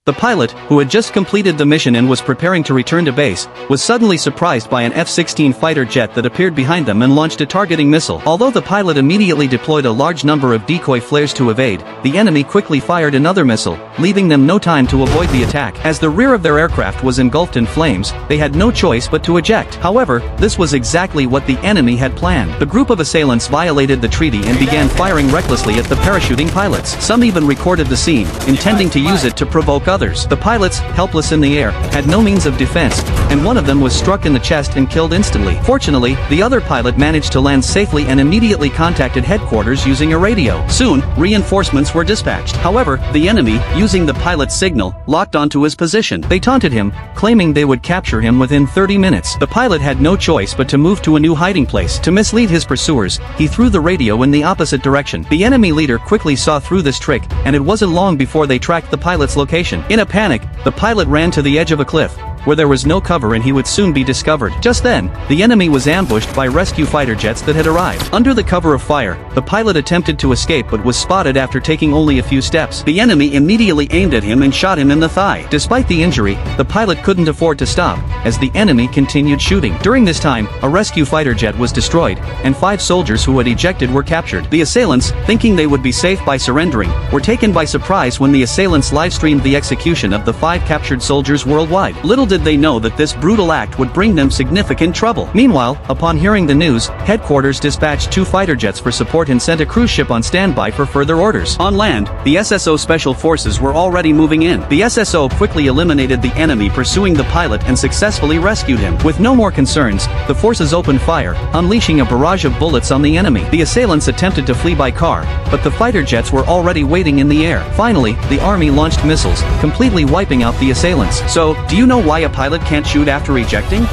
The pilot, who had just completed the mission and was preparing to return to base, was suddenly surprised by an F-16 fighter jet that appeared behind them and launched a targeting missile. Although the pilot immediately deployed a large number of decoy flares to evade, the enemy quickly fired another missile, leaving them no time to avoid the attack. As the rear of their aircraft was engulfed in flames, they had no choice but to eject. However, this was exactly what the enemy had planned. The group of assailants violated the treaty and began firing recklessly at the parachuting pilots. Some even recorded the scene, intending to use it to provoke others. The pilots, helpless in the air, had no means of defense, and one of them was struck in the chest and killed instantly. Fortunately, the other pilot managed to land safely and immediately contacted headquarters using a radio. Soon, reinforcements were dispatched. However, the enemy, using the pilot's signal, locked onto his position. They taunted him, claiming they would capture him within 30 minutes. The pilot had no choice but to move to a new hiding place. To mislead his pursuers, he threw the radio in the opposite direction. The enemy leader quickly saw through this trick, and it wasn't long before they tracked the pilot's location. In a panic, the pilot ran to the edge of a cliff, where there was no cover and he would soon be discovered. Just then, the enemy was ambushed by rescue fighter jets that had arrived. Under the cover of fire, the pilot attempted to escape but was spotted after taking only a few steps. The enemy immediately aimed at him and shot him in the thigh. Despite the injury, the pilot couldn't afford to stop, as the enemy continued shooting. During this time, a rescue fighter jet was destroyed, and 5 soldiers who had ejected were captured. The assailants, thinking they would be safe by surrendering, were taken by surprise when the assailants live-streamed the execution of the 5 captured soldiers worldwide. Little did they know that this brutal act would bring them significant trouble. Meanwhile, upon hearing the news, headquarters dispatched 2 fighter jets for support and sent a cruise ship on standby for further orders. On land, the SSO Special Forces were already moving in. The SSO quickly eliminated the enemy pursuing the pilot and successfully rescued him. With no more concerns, the forces opened fire, unleashing a barrage of bullets on the enemy. The assailants attempted to flee by car, but the fighter jets were already waiting in the air. Finally, the army launched missiles, completely wiping out the assailants. So, do you know why a pilot can't shoot after ejecting?